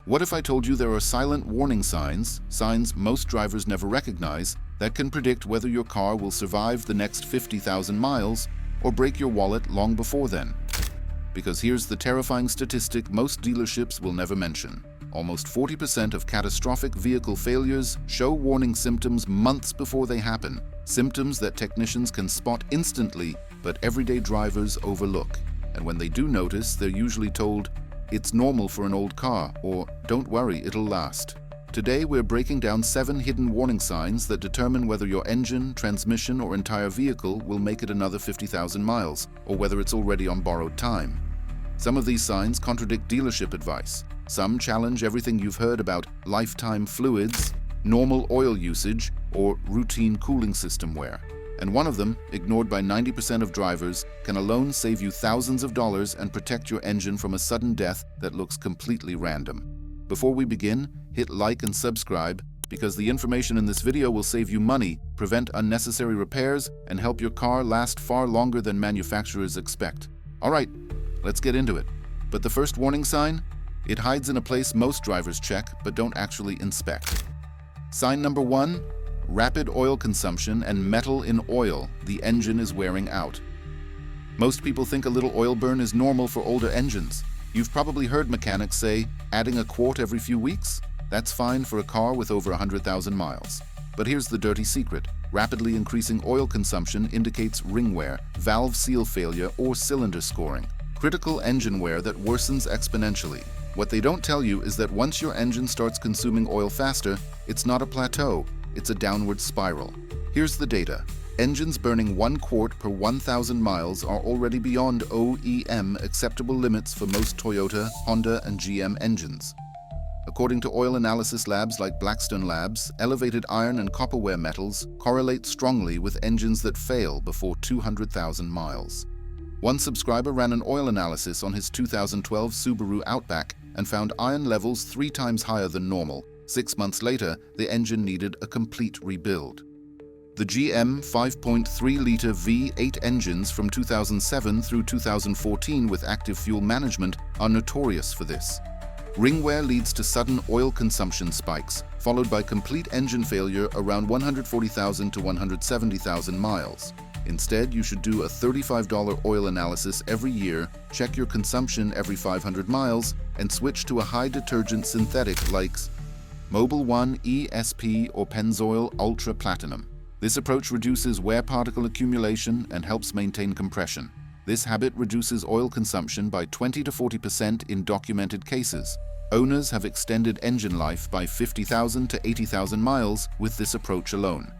What if I told you there are silent warning signs, signs most drivers never recognize, that can predict whether your car will survive the next 50,000 miles or break your wallet long before then? Because here's the terrifying statistic most dealerships will never mention. Almost 40% of catastrophic vehicle failures show warning symptoms months before they happen, symptoms that technicians can spot instantly but everyday drivers overlook. And when they do notice, they're usually told, "It's normal for an old car," or "Don't worry, it'll last." Today we're breaking down 7 hidden warning signs that determine whether your engine, transmission, or entire vehicle will make it another 50,000 miles, or whether it's already on borrowed time. Some of these signs contradict dealership advice. Some challenge everything you've heard about lifetime fluids, normal oil usage, or routine cooling system wear. And one of them, ignored by 90% of drivers, can alone save you thousands of dollars and protect your engine from a sudden death that looks completely random. Before we begin, hit like and subscribe, because the information in this video will save you money, prevent unnecessary repairs, and help your car last far longer than manufacturers expect. Alright, let's get into it. But the first warning sign? It hides in a place most drivers check but don't actually inspect. Sign number 1, rapid oil consumption and metal in oil. The engine is wearing out. Most people think a little oil burn is normal for older engines. You've probably heard mechanics say, adding a quart every few weeks? That's fine for a car with over 100,000 miles. But here's the dirty secret. Rapidly increasing oil consumption indicates ring wear, valve seal failure, or cylinder scoring. Critical engine wear that worsens exponentially. What they don't tell you is that once your engine starts consuming oil faster, it's not a plateau, it's a downward spiral. Here's the data. Engines burning 1 quart per 1,000 miles are already beyond OEM acceptable limits for most Toyota, Honda, and GM engines. According to oil analysis labs like Blackstone Labs, elevated iron and copper wear metals correlate strongly with engines that fail before 200,000 miles. One subscriber ran an oil analysis on his 2012 Subaru Outback and found iron levels 3 times higher than normal. 6 months later, the engine needed a complete rebuild. The GM 5.3-liter V8 engines from 2007 through 2014 with active fuel management are notorious for this. Ring wear leads to sudden oil consumption spikes, followed by complete engine failure around 140,000 to 170,000 miles. Instead, you should do a $35 oil analysis every year, check your consumption every 500 miles, and switch to a high-detergent synthetic like Mobil 1 ESP or Pennzoil Ultra Platinum. This approach reduces wear particle accumulation and helps maintain compression. This habit reduces oil consumption by 20 to 40% in documented cases. Owners have extended engine life by 50,000 to 80,000 miles with this approach alone.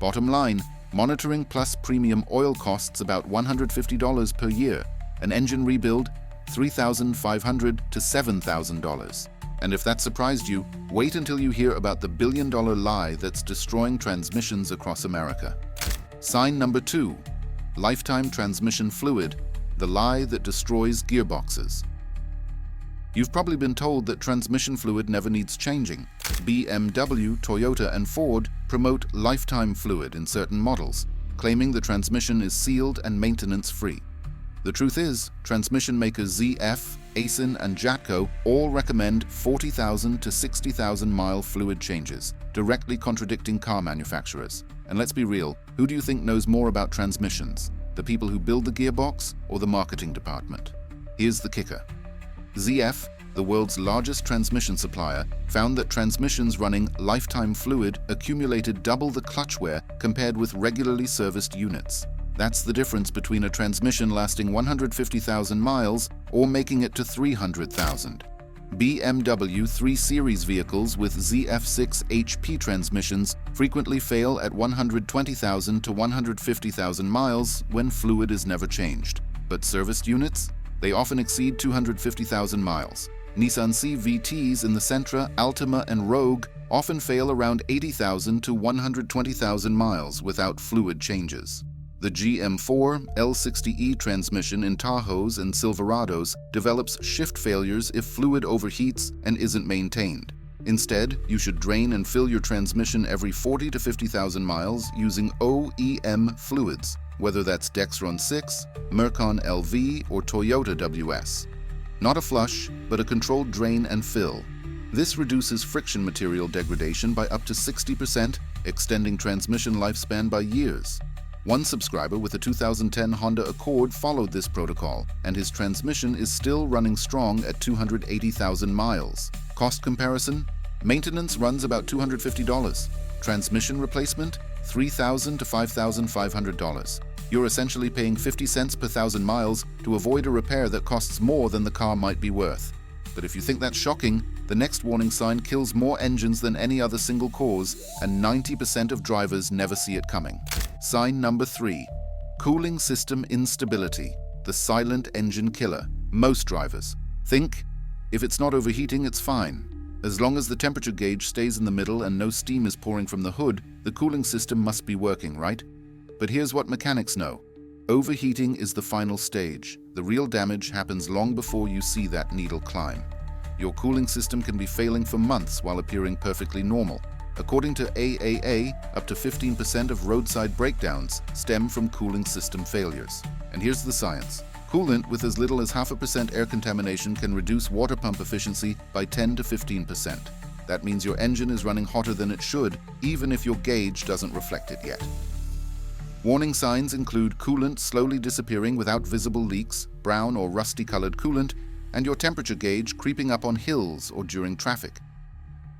Bottom line, monitoring plus premium oil costs about $150 per year. An engine rebuild, $3,500 to $7,000. And if that surprised you, wait until you hear about the billion-dollar lie that's destroying transmissions across America. Sign number 2, lifetime transmission fluid, the lie that destroys gearboxes. You've probably been told that transmission fluid never needs changing. BMW, Toyota, and Ford promote lifetime fluid in certain models, claiming the transmission is sealed and maintenance-free. The truth is, transmission makers ZF, Aisin, and Jatco all recommend 40,000 to 60,000 mile fluid changes, directly contradicting car manufacturers. And let's be real, who do you think knows more about transmissions? The people who build the gearbox or the marketing department? Here's the kicker. ZF, the world's largest transmission supplier, found that transmissions running lifetime fluid accumulated double the clutch wear compared with regularly serviced units. That's the difference between a transmission lasting 150,000 miles or making it to 300,000. BMW 3 Series vehicles with ZF6 HP transmissions frequently fail at 120,000 to 150,000 miles when fluid is never changed. But serviced units? They often exceed 250,000 miles. Nissan CVTs in the Sentra, Altima, and Rogue often fail around 80,000 to 120,000 miles without fluid changes. The GM4 L60E transmission in Tahoes and Silverados develops shift failures if fluid overheats and isn't maintained. Instead, you should drain and fill your transmission every 40 to 50,000 miles using OEM fluids, whether that's Dexron 6, Mercon LV, or Toyota WS. Not a flush, but a controlled drain and fill. This reduces friction material degradation by up to 60%, extending transmission lifespan by years. One subscriber with a 2010 Honda Accord followed this protocol, and his transmission is still running strong at 280,000 miles. Cost comparison? Maintenance runs about $250. Transmission replacement? $3,000 to $5,500. You're essentially paying 50 cents per thousand miles to avoid a repair that costs more than the car might be worth. But if you think that's shocking, the next warning sign kills more engines than any other single cause, and 90% of drivers never see it coming. Sign number 3. Cooling system instability, the silent engine killer. Most drivers think, if it's not overheating, it's fine. As long as the temperature gauge stays in the middle and no steam is pouring from the hood, the cooling system must be working, right? But here's what mechanics know. Overheating is the final stage. The real damage happens long before you see that needle climb. Your cooling system can be failing for months while appearing perfectly normal. According to AAA, up to 15% of roadside breakdowns stem from cooling system failures. And here's the science. Coolant with as little as 0.5% air contamination can reduce water pump efficiency by 10 to 15%. That means your engine is running hotter than it should, even if your gauge doesn't reflect it yet. Warning signs include coolant slowly disappearing without visible leaks, brown or rusty-colored coolant, and your temperature gauge creeping up on hills or during traffic.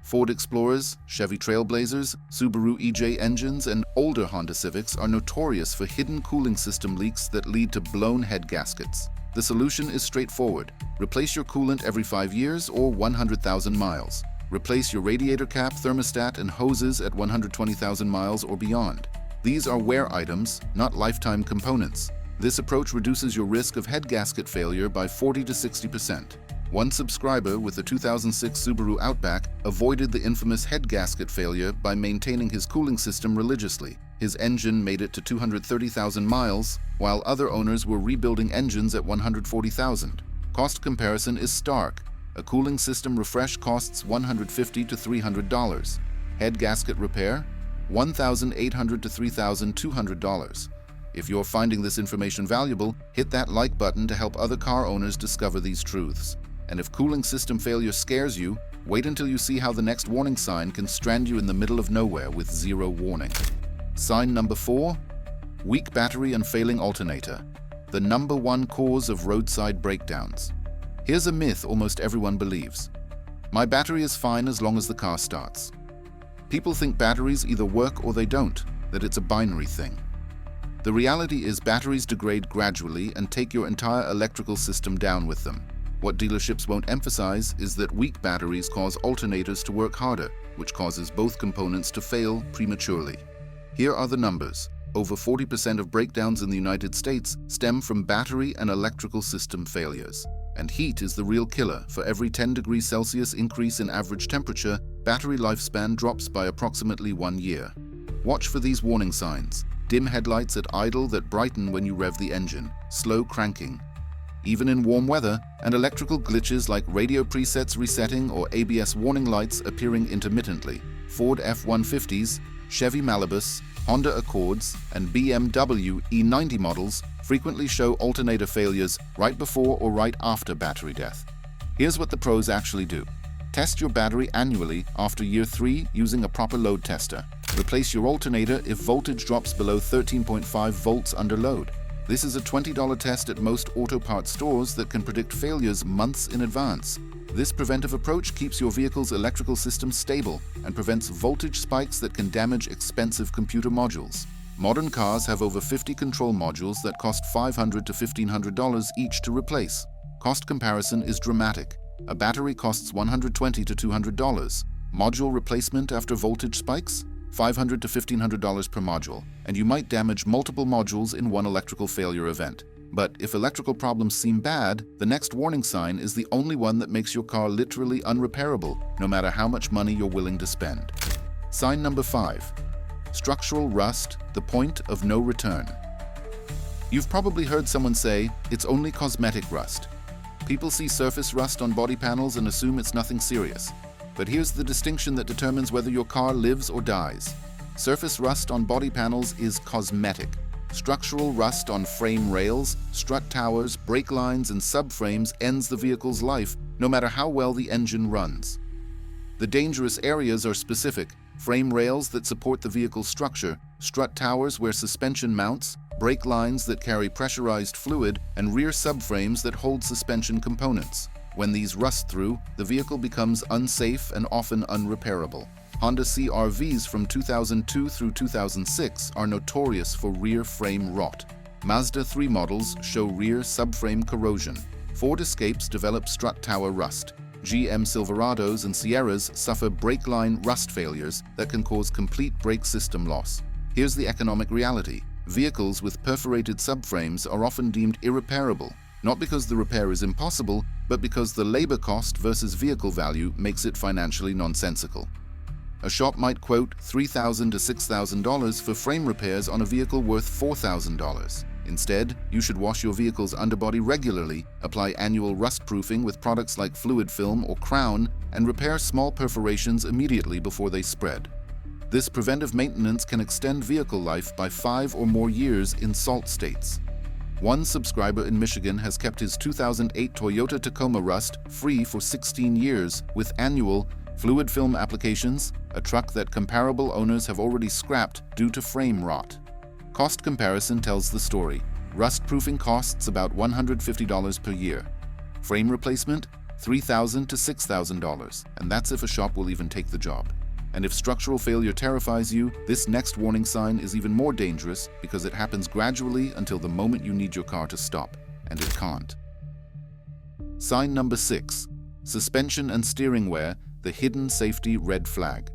Ford Explorers, Chevy Trailblazers, Subaru EJ engines, and older Honda Civics are notorious for hidden cooling system leaks that lead to blown head gaskets. The solution is straightforward. Replace your coolant every 5 years or 100,000 miles. Replace your radiator cap, thermostat, and hoses at 120,000 miles or beyond. These are wear items, not lifetime components. This approach reduces your risk of head gasket failure by 40 to 60%. One subscriber with the 2006 Subaru Outback avoided the infamous head gasket failure by maintaining his cooling system religiously. His engine made it to 230,000 miles, while other owners were rebuilding engines at 140,000. Cost comparison is stark. A cooling system refresh costs $150 to $300. Head gasket repair? $1,800 to $3,200. If you're finding this information valuable, hit that like button to help other car owners discover these truths. And if cooling system failure scares you, wait until you see how the next warning sign can strand you in the middle of nowhere with zero warning. Sign number 4. Weak battery and failing alternator, the #1 cause of roadside breakdowns. Here's a myth almost everyone believes. My battery is fine as long as the car starts. People think batteries either work or they don't, that it's a binary thing. The reality is batteries degrade gradually and take your entire electrical system down with them. What dealerships won't emphasize is that weak batteries cause alternators to work harder, which causes both components to fail prematurely. Here are the numbers. Over 40% of breakdowns in the United States stem from battery and electrical system failures. And heat is the real killer. For every 10 degrees Celsius increase in average temperature, battery lifespan drops by approximately 1 year. Watch for these warning signs. Dim headlights at idle that brighten when you rev the engine, slow cranking, even in warm weather, and electrical glitches like radio presets resetting or ABS warning lights appearing intermittently. Ford F-150s, Chevy Malibus, Honda Accords, and BMW E90 models frequently show alternator failures right before or right after battery death. Here's what the pros actually do. Test your battery annually after year 3 using a proper load tester. Replace your alternator if voltage drops below 13.5 volts under load. This is a $20 test at most auto parts stores that can predict failures months in advance. This preventive approach keeps your vehicle's electrical system stable and prevents voltage spikes that can damage expensive computer modules. Modern cars have over 50 control modules that cost $500 to $1,500 each to replace. Cost comparison is dramatic. A battery costs $120 to $200. Module replacement after voltage spikes? $500 to $1,500 per module, and you might damage multiple modules in one electrical failure event. But if electrical problems seem bad, the next warning sign is the only one that makes your car literally unrepairable, no matter how much money you're willing to spend. Sign number 5. Structural rust, the point of no return. You've probably heard someone say, it's only cosmetic rust. People see surface rust on body panels and assume it's nothing serious. But here's the distinction that determines whether your car lives or dies. Surface rust on body panels is cosmetic. Structural rust on frame rails, strut towers, brake lines, and subframes ends the vehicle's life, no matter how well the engine runs. The dangerous areas are specific: frame rails that support the vehicle's structure, strut towers where suspension mounts, brake lines that carry pressurized fluid, and rear subframes that hold suspension components. When these rust through, the vehicle becomes unsafe and often unrepairable. Honda CR-Vs from 2002 through 2006 are notorious for rear frame rot. Mazda 3 models show rear subframe corrosion. Ford Escapes develop strut tower rust. GM Silverados and Sierras suffer brake line rust failures that can cause complete brake system loss. Here's the economic reality. Vehicles with perforated subframes are often deemed irreparable, not because the repair is impossible, but because the labor cost versus vehicle value makes it financially nonsensical. A shop might quote $3,000 to $6,000 for frame repairs on a vehicle worth $4,000. Instead, you should wash your vehicle's underbody regularly, apply annual rust proofing with products like Fluid Film or Crown, and repair small perforations immediately before they spread. This preventive maintenance can extend vehicle life by 5 or more years in SALT states. One subscriber in Michigan has kept his 2008 Toyota Tacoma Rust free for 16 years with annual fluid film applications, a truck that comparable owners have already scrapped due to frame rot. Cost comparison tells the story. Rust proofing costs about $150 per year. Frame replacement, $3,000 to $6,000, and that's if a shop will even take the job. And if structural failure terrifies you, this next warning sign is even more dangerous because it happens gradually until the moment you need your car to stop, and it can't. Sign number 6. Suspension and steering wear, the hidden safety red flag.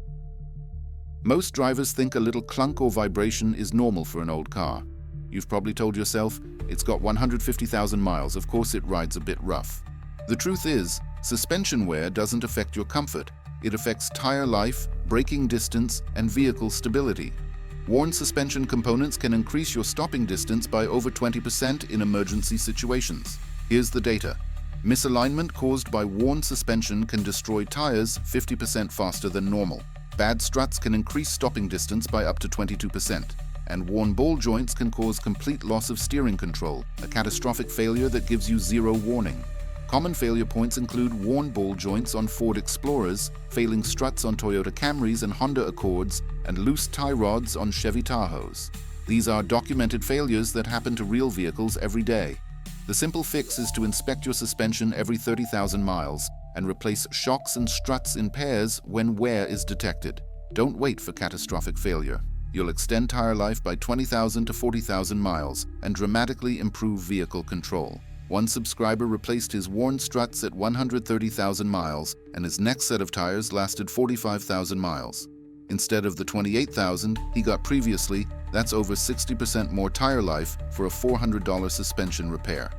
Most drivers think a little clunk or vibration is normal for an old car. You've probably told yourself, it's got 150,000 miles, of course it rides a bit rough. The truth is, suspension wear doesn't affect your comfort. It affects tire life, braking distance, and vehicle stability. Worn suspension components can increase your stopping distance by over 20% in emergency situations. Here's the data. Misalignment caused by worn suspension can destroy tires 50% faster than normal. Bad struts can increase stopping distance by up to 22%. And worn ball joints can cause complete loss of steering control, a catastrophic failure that gives you zero warning. Common failure points include worn ball joints on Ford Explorers, failing struts on Toyota Camrys and Honda Accords, and loose tie rods on Chevy Tahoes. These are documented failures that happen to real vehicles every day. The simple fix is to inspect your suspension every 30,000 miles and replace shocks and struts in pairs when wear is detected. Don't wait for catastrophic failure. You'll extend tire life by 20,000 to 40,000 miles and dramatically improve vehicle control. One subscriber replaced his worn struts at 130,000 miles, and his next set of tires lasted 45,000 miles. Instead of the 28,000 he got previously, that's over 60% more tire life for a $400 suspension repair.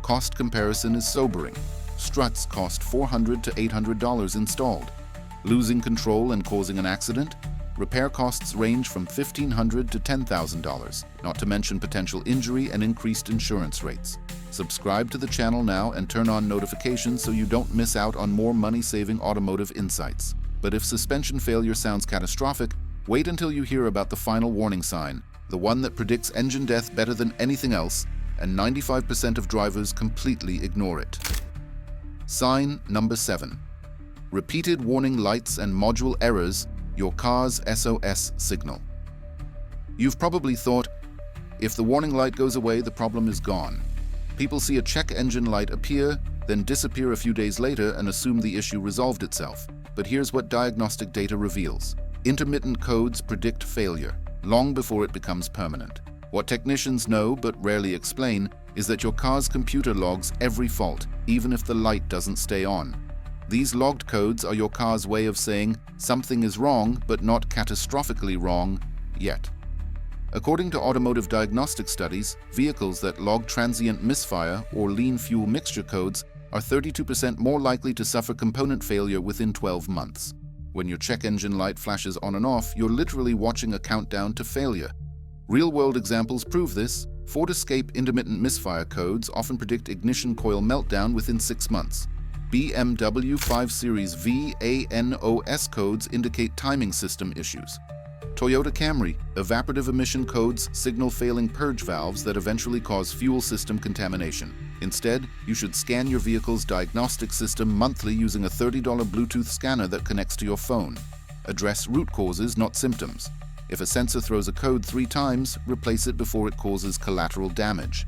Cost comparison is sobering. Struts cost $400 to $800 installed. Losing control and causing an accident? Repair costs range from $1,500 to $10,000, not to mention potential injury and increased insurance rates. Subscribe to the channel now and turn on notifications so you don't miss out on more money-saving automotive insights. But if suspension failure sounds catastrophic, wait until you hear about the final warning sign, the one that predicts engine death better than anything else, and 95% of drivers completely ignore it. Sign number 7. Repeated warning lights and module errors, your car's SOS signal. You've probably thought, if the warning light goes away, the problem is gone. People see a check engine light appear, then disappear a few days later and assume the issue resolved itself. But here's what diagnostic data reveals. Intermittent codes predict failure, long before it becomes permanent. What technicians know but rarely explain is that your car's computer logs every fault, even if the light doesn't stay on. These logged codes are your car's way of saying something is wrong, but not catastrophically wrong yet. According to automotive diagnostic studies, vehicles that log transient misfire or lean fuel mixture codes are 32% more likely to suffer component failure within 12 months. When your check engine light flashes on and off, you're literally watching a countdown to failure. Real-world examples prove this. Ford Escape intermittent misfire codes often predict ignition coil meltdown within 6 months. BMW 5 Series VANOS codes indicate timing system issues. Toyota Camry, evaporative emission codes signal failing purge valves that eventually cause fuel system contamination. Instead, you should scan your vehicle's diagnostic system monthly using a $30 Bluetooth scanner that connects to your phone. Address root causes, not symptoms. If a sensor throws a code 3 times, replace it before it causes collateral damage.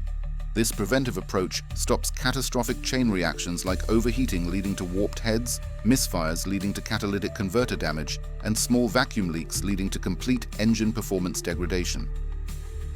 This preventive approach stops catastrophic chain reactions like overheating leading to warped heads, misfires leading to catalytic converter damage, and small vacuum leaks leading to complete engine performance degradation.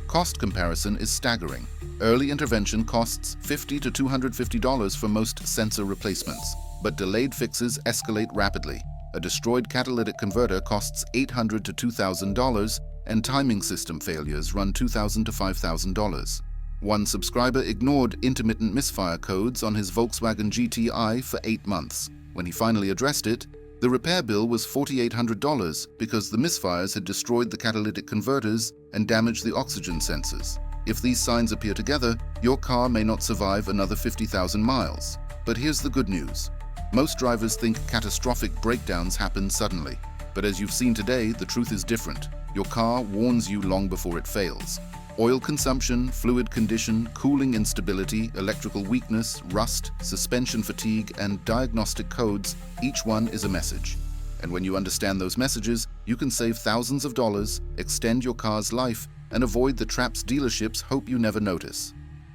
Cost comparison is staggering. Early intervention costs $50 to $250 for most sensor replacements, but delayed fixes escalate rapidly. A destroyed catalytic converter costs $800 to $2,000, and timing system failures run $2,000 to $5,000. One subscriber ignored intermittent misfire codes on his Volkswagen GTI for 8 months. When he finally addressed it, the repair bill was $4,800 because the misfires had destroyed the catalytic converters and damaged the oxygen sensors. If these signs appear together, your car may not survive another 50,000 miles. But here's the good news. Most drivers think catastrophic breakdowns happen suddenly. But as you've seen today, the truth is different. Your car warns you long before it fails. Oil consumption, fluid condition, cooling instability, electrical weakness, rust, suspension fatigue, and diagnostic codes, each one is a message. And when you understand those messages, you can save thousands of dollars, extend your car's life, and avoid the traps dealerships hope you never notice.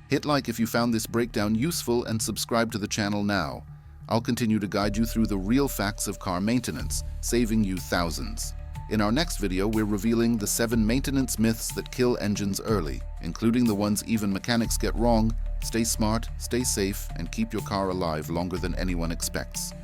Hit like if you found this breakdown useful and subscribe to the channel now. I'll continue to guide you through the real facts of car maintenance, saving you thousands. In our next video, we're revealing the 7 maintenance myths that kill engines early, including the ones even mechanics get wrong. Stay smart, stay safe, and keep your car alive longer than anyone expects.